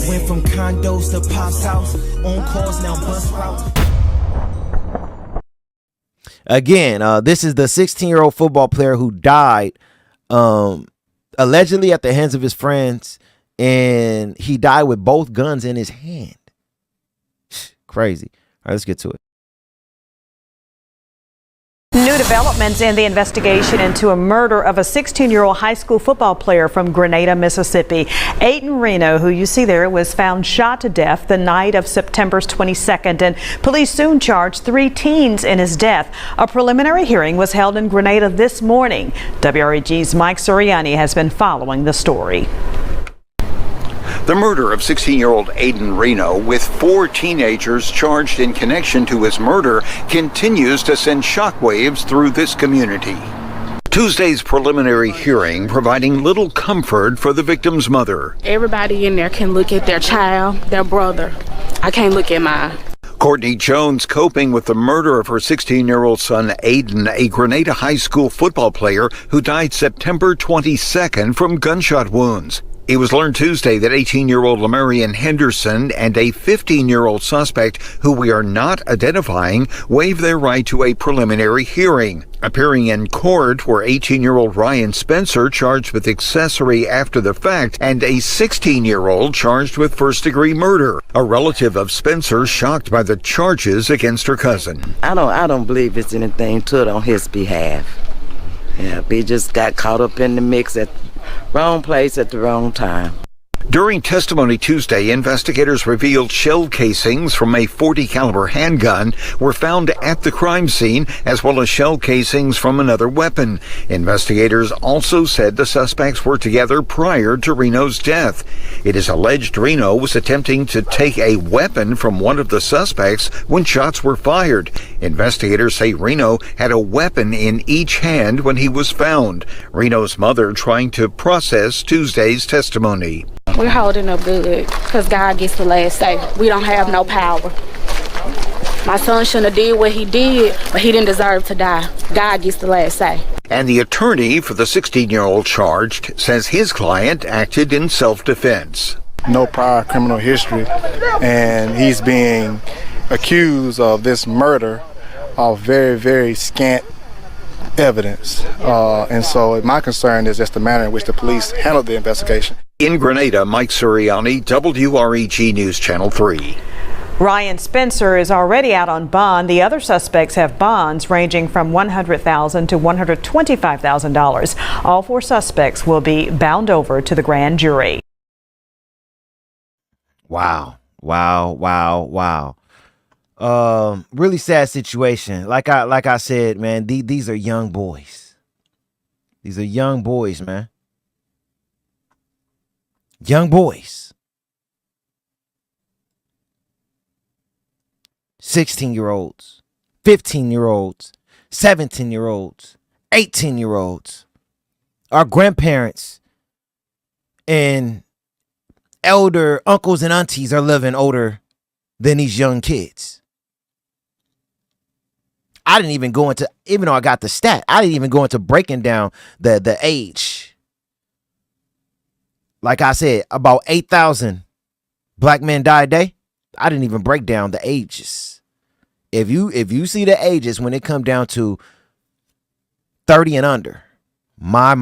Went from condos to Pop's house. On calls now bus routes. Again, this is the 16-year-old football player who died allegedly at the hands of his friends, and he died with both guns in his hand. Crazy. All right, let's get to it. New developments in the investigation into a murder of a 16-year-old high school football player from Grenada, Mississippi. Aiden Reno, who you see there, was found shot to death the night of September 22nd, and police soon charged 3 teens in his death. A preliminary hearing was held in Grenada this morning. WREG's Mike Suriani has been following the story. The murder of 16-year-old Aiden Reno, with 4 teenagers charged in connection to his murder, continues to send shockwaves through this community. Tuesday's preliminary hearing providing little comfort for the victim's mother. Everybody in there can look at their child, their brother. I can't look at mine. Courtney Jones coping with the murder of her 16-year-old son Aiden, a Grenada high school football player who died September 22nd from gunshot wounds. It was learned Tuesday that 18-year-old Lamarian Henderson and a 15-year-old suspect, who we are not identifying, waived their right to a preliminary hearing. Appearing in court were 18-year-old Ryan Spencer, charged with accessory after the fact, and a 16-year-old charged with first-degree murder. A relative of Spencer shocked by the charges against her cousin. I don't believe it's anything to it on his behalf. Yeah, he just got caught up in the mix at wrong place at the wrong time. During testimony Tuesday, investigators revealed shell casings from a .40 caliber handgun were found at the crime scene, as well as shell casings from another weapon. Investigators also said the suspects were together prior to Reno's death. It is alleged Reno was attempting to take a weapon from one of the suspects when shots were fired. Investigators say Reno had a weapon in each hand when he was found. Reno's mother trying to process Tuesday's testimony. We're holding up good because God gets the last say. We don't have no power. My son shouldn't have did what he did, but he didn't deserve to die. God gets the last say. And the attorney for the 16-year-old charged says his client acted in self-defense. No prior criminal history, and he's being accused of this murder of very, very scant evidence. And so my concern is just the manner in which the police handled the investigation. In Grenada, Mike Suriani, WREG News Channel 3. Ryan Spencer is already out on bond. The other suspects have bonds ranging from $100,000 to $125,000. All 4 suspects will be bound over to the grand jury. Wow. Really sad situation. Like I said, man, these are young boys. These are young boys, man. Young boys. 16-year-olds, 15-year-olds, 17-year-olds, 18-year-olds. Our grandparents and elder uncles and aunties are living older than these young kids. I didn't even go into, even though I got the stat, I didn't even go into breaking down the age. Like I said, about 8,000 black men die a day. I didn't even break down the ages. If you see the ages when it come down to 30 and under, my.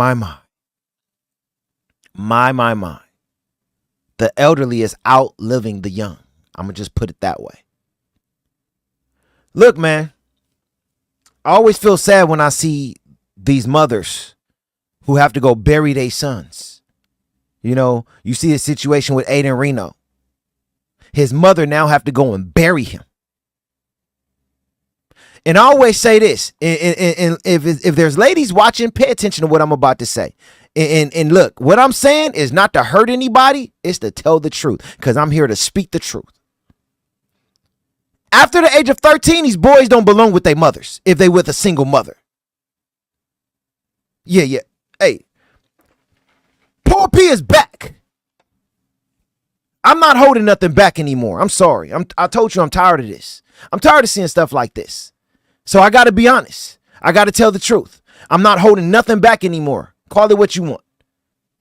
The elderly is outliving the young. I'm going to just put it that way. Look, man, I always feel sad when I see these mothers who have to go bury their sons. You know, you see a situation with Aiden Reno. His mother now have to go and bury him. And I always say this, and if there's ladies watching, pay attention to what I'm about to say. And look, what I'm saying is not to hurt anybody, it's to tell the truth, because I'm here to speak the truth. After the age of 13, these boys don't belong with their mothers if they with a single mother. Yeah. Hey, Paul P is back. I'm not holding nothing back anymore. I'm sorry. I told you I'm tired of this. I'm tired of seeing stuff like this. So I got to be honest. I got to tell the truth. I'm not holding nothing back anymore. Call it what you want.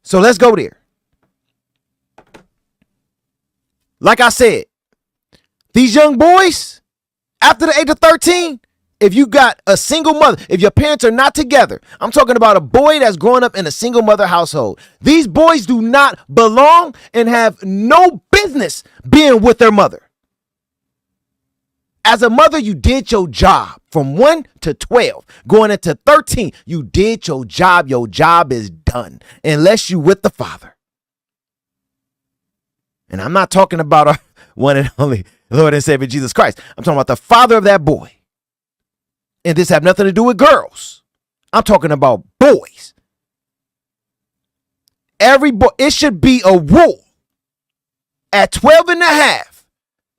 So let's go there. Like I said, these young boys, after the age of 13, if you got a single mother, if your parents are not together, I'm talking about a boy that's growing up in a single mother household. These boys do not belong and have no business being with their mother. As a mother, you did your job from 1 to 12. Going into 13, you did your job. Your job is done unless you with the Father. And I'm not talking about our one and only Lord and Savior Jesus Christ. I'm talking about the father of that boy. And this have nothing to do with girls. I'm talking about boys. Every boy, it should be a rule. At 12 and a half,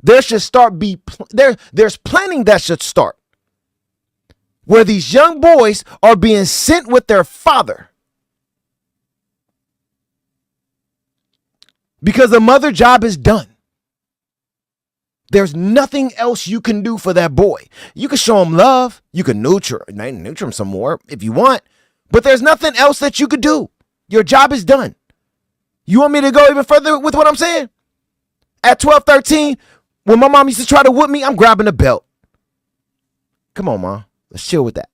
there's planning that should start. Where these young boys are being sent with their father. Because the mother job is done. There's nothing else you can do for that boy. You can show him love. You can nurture him some more if you want. But there's nothing else that you could do. Your job is done. You want me to go even further with what I'm saying? At 12, 13, when my mom used to try to whoop me, I'm grabbing the belt. Come on, Mom. Let's chill with that.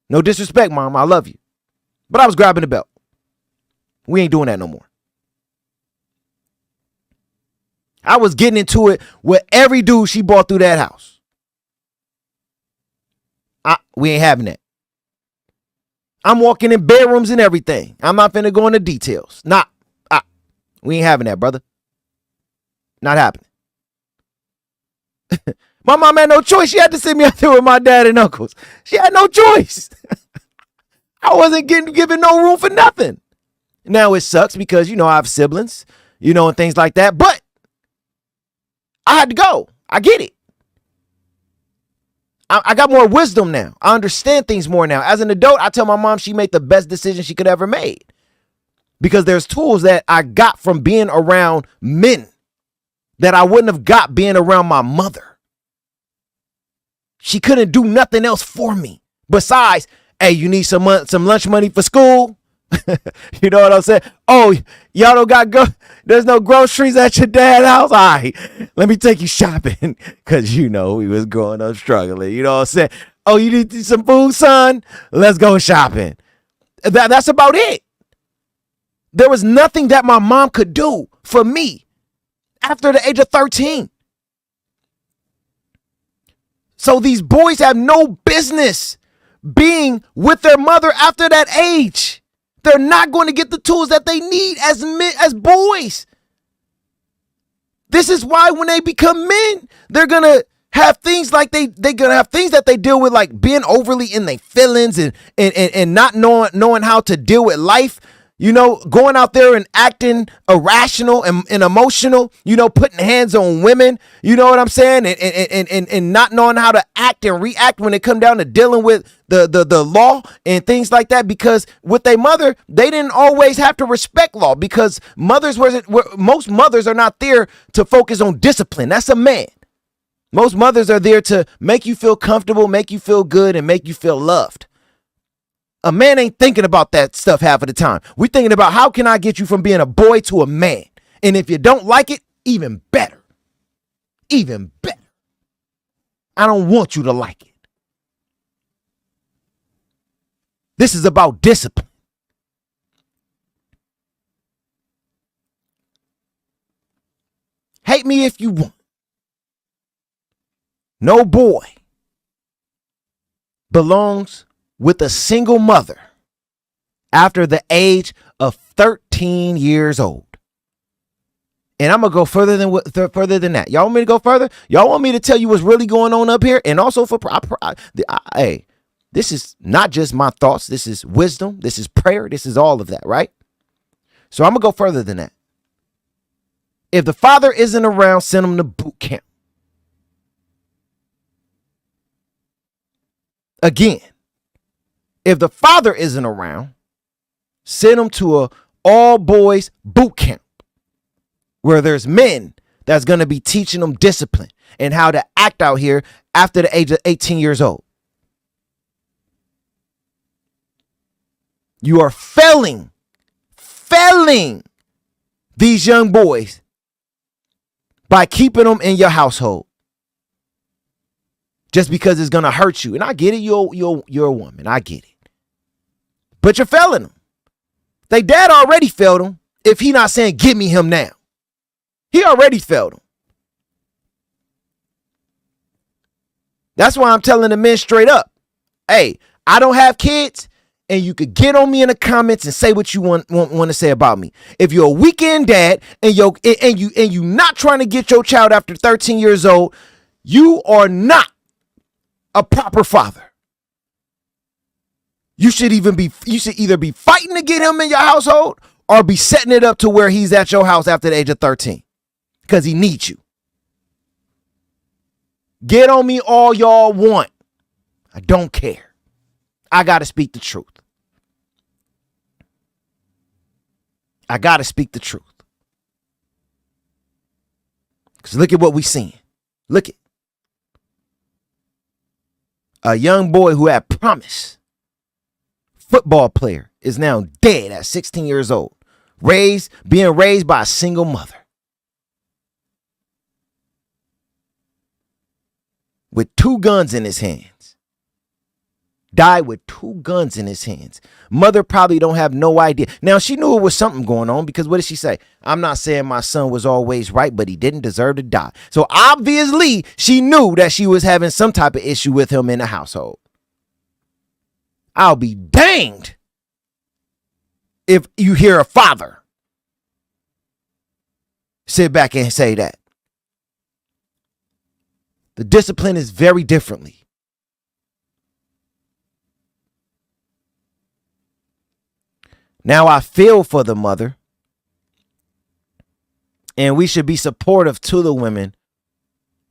No disrespect, Mom. I love you. But I was grabbing the belt. We ain't doing that no more. I was getting into it with every dude she brought through that house. We ain't having that. I'm walking in bedrooms and everything. I'm not finna go into details. We ain't having that, brother. Not happening. My mom had no choice. She had to send me out there with my dad and uncles. She had no choice. I wasn't given no room for nothing. Now it sucks because, I have siblings, and things like that. But I had to go. I get it. I got more wisdom now. I understand things more now. As an adult, I tell my mom she made the best decision she could ever made. Because there's tools that I got from being around men that I wouldn't have got being around my mother. She couldn't do nothing else for me. Besides, hey, you need some lunch money for school? You know what I'm saying? Oh, y'all don't got there's no groceries at your dad's house? All right, let me take you shopping. Because, we was growing up struggling. You know what I'm saying? Oh, you need some food, son? Let's go shopping. That's about it. There was nothing that my mom could do for me after the age of 13. So these boys have no business being with their mother after that age. They're not going to get the tools that they need as boys. This is why when they become men, they're going to have things like they're going to have things that they deal with, like being overly in their feelings and not knowing how to deal with life. Going out there and acting irrational and emotional, putting hands on women, you know what I'm saying? And not knowing how to act and react when it come down to dealing with the law and things like that. Because with their mother, they didn't always have to respect law because most mothers are not there to focus on discipline. That's a man. Most mothers are there to make you feel comfortable, make you feel good, and make you feel loved. A man ain't thinking about that stuff half of the time. We're thinking about how can I get you from being a boy to a man? And if you don't like it, even better. Even better. I don't want you to like it. This is about discipline. Hate me if you want. No boy belongs with a single mother after the age of 13 years old. And I'm going to go further than that. Y'all want me to go further? Y'all want me to tell you what's really going on up here? And also hey, this is not just my thoughts. This is wisdom. This is prayer. This is all of that, right? So I'm going to go further than that. If the father isn't around, send him to boot camp. Again, if the father isn't around, send him to a all boys boot camp where there's men that's going to be teaching them discipline and how to act out here after the age of 18 years old. You are failing these young boys by keeping them in your household just because it's going to hurt you. And I get it. You're a woman. I get it. But you're failing them. They dad already failed him if he not saying, give me him now. He already failed him. That's why I'm telling the men straight up. Hey, I don't have kids, and you could get on me in the comments and say what you want to say about me. If you're a weekend dad and you not trying to get your child after 13 years old, you are not a proper father. You should either be fighting to get him in your household or be setting it up to where he's at your house after the age of 13 because he needs you. Get on me all y'all want. I don't care. I got to speak the truth. I got to speak the truth. Because look at what we seeing. Look at a young boy who had promise. Football player is now dead at 16 years old. Being raised by a single mother. With 2 guns in his hands. Died with 2 guns in his hands. Mother probably don't have no idea. Now, she knew it was something going on because what did she say? I'm not saying my son was always right, but he didn't deserve to die. So obviously, she knew that she was having some type of issue with him in the household. I'll be danged if you hear a father sit back and say that. The discipline is very differently. Now I feel for the mother, and we should be supportive to the women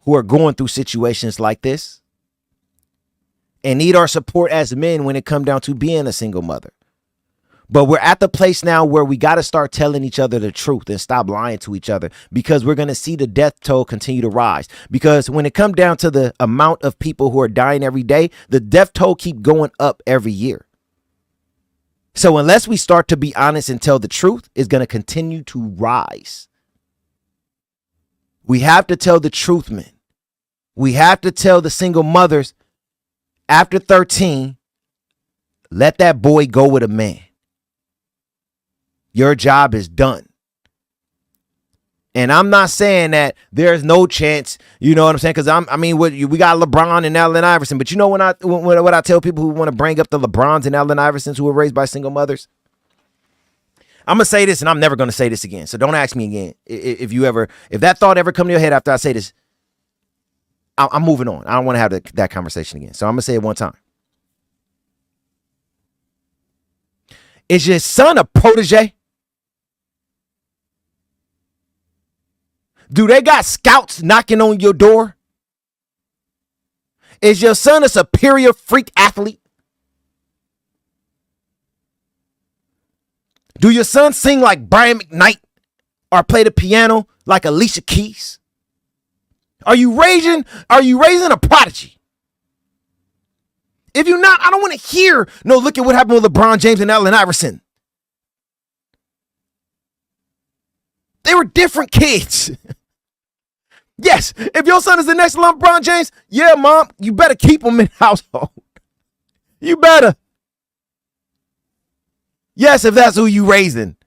who are going through situations like this and need our support as men when it comes down to being a single mother. But we're at the place now where we got to start telling each other the truth and stop lying to each other, because we're going to see the death toll continue to rise. Because when it comes down to the amount of people who are dying every day, the death toll keep going up every year. So unless we start to be honest and tell the truth, it's going to continue to rise. We have to tell the truth, men. We have to tell the single mothers after 13, let that boy go with a man. Your job is done. And I'm not saying that there's no chance, you know what I'm saying? Because we got LeBron and Allen Iverson. But you know what I tell people who want to bring up the LeBrons and Allen Iversons who were raised by single mothers? I'm going to say this, and I'm never going to say this again. So don't ask me again. If that thought ever come to your head after I say this, I'm moving on. I don't want to have that conversation again. So I'm going to say it one time. Is your son a protege? Do they got scouts knocking on your door? Is your son a superior freak athlete? Do your son sing like Brian McKnight or play the piano like Alicia Keys? Are you raising a prodigy? If you're not, I don't want to hear, no, look at what happened with LeBron James and Allen Iverson. They were different kids. Yes, if your son is the next LeBron James, yeah, mom, you better keep him in the household. You better. Yes, if that's who you raising.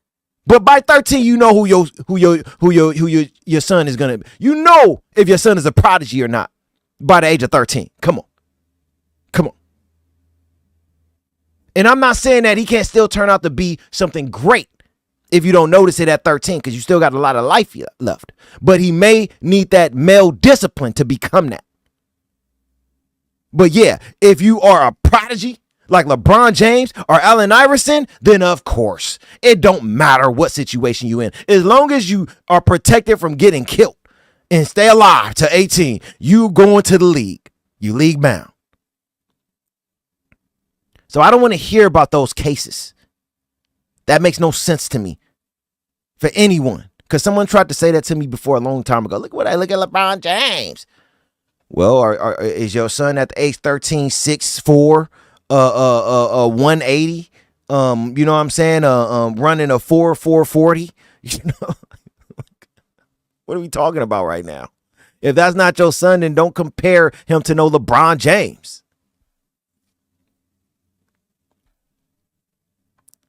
But by 13, you know who your son is gonna be. You know if your son is a prodigy or not by the age of 13. Come on. And I'm not saying that he can't still turn out to be something great if you don't notice it at 13, because you still got a lot of life left. But he may need that male discipline to become that. But yeah, if you are a prodigy like LeBron James or Allen Iverson, then of course, it don't matter what situation you in. As long as you are protected from getting killed and stay alive to 18, you going to the league. You league bound. So I don't want to hear about those cases. That makes no sense to me for anyone. Because someone tried to say that to me before a long time ago. Look at LeBron James. Well, is your son at the age 13, 6'4", 180? You know what I'm saying? Running a 4.40. You know, What are we talking about right now? If that's not your son, then don't compare him to no LeBron James.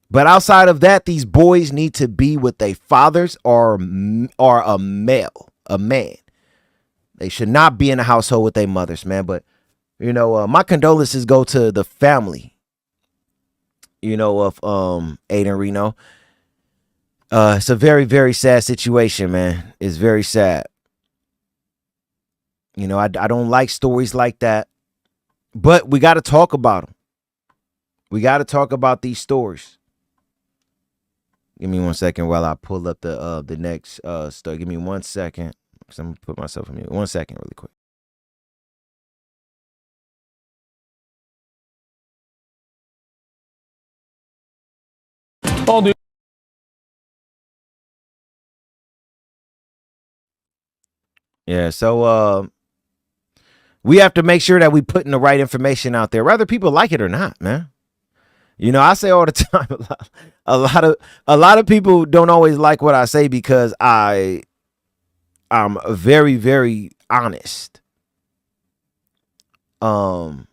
But outside of that, these boys need to be with their fathers or a man. They should not be in a household with their mothers, man. But, you know, my condolences go to the family, you know, of Aiden Reno. It's a very, very sad situation, man. It's very sad. You know, I don't like stories like that, but we got to talk about them. We got to talk about these stories. Give me 1 second while I pull up the next story. Give me 1 second, because I'm going to put myself on mute. 1 second really quick. Yeah, so we have to make sure that we putting the right information out there, whether people like it or not, man. You know, I say all the time, a lot of people don't always like what I say because I'm very, very honest. And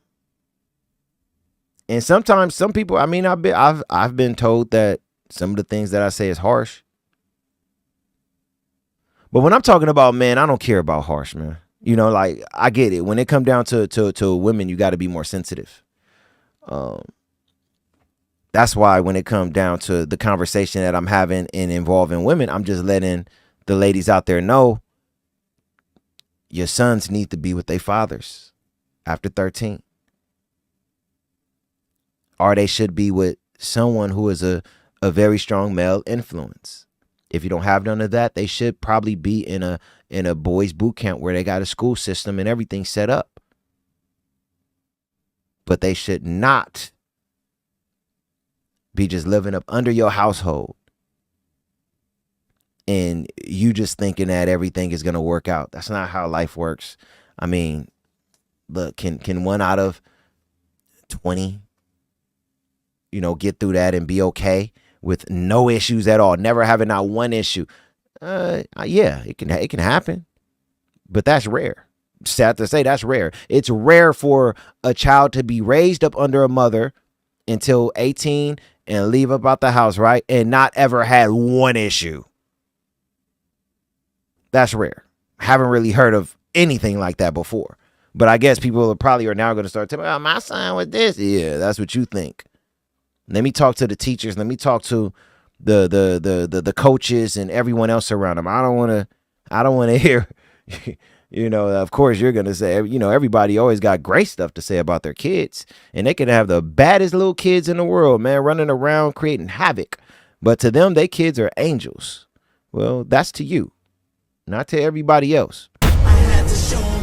sometimes some people, I mean, I've been told that some of the things that I say is harsh. But when I'm talking about men, I don't care about harsh, man. You know, like, I get it. When it come down to women, you got to be more sensitive. That's why when it comes down to the conversation that I'm having and involving women, I'm just letting the ladies out there know your sons need to be with their fathers after 13. Or they should be with someone who is a very strong male influence. If you don't have none of that, they should probably be in a boys boot camp where they got a school system and everything set up. But they should not be just living up under your household and you just thinking that everything is going to work out. That's not how life works. I mean, look, can one out of 20, you know, get through that and be okay with no issues at all, never having not one issue? Yeah, it can happen, but that's rare. Sad to say, that's rare. It's rare for a child to be raised up under a mother until 18 and leave up out the house, right, and not ever had one issue. That's rare. Haven't really heard of anything like that before. But I guess people are now going to start telling me, oh, my son was this. Yeah, that's what you think. Let me talk to the teachers. Let me talk to the coaches and everyone else around them. I don't want to hear, you know, of course you're going to say, you know, everybody always got great stuff to say about their kids, and they can have the baddest little kids in the world, man, running around creating havoc. But to them, they kids are angels. Well, that's to you, not to everybody else. I had to show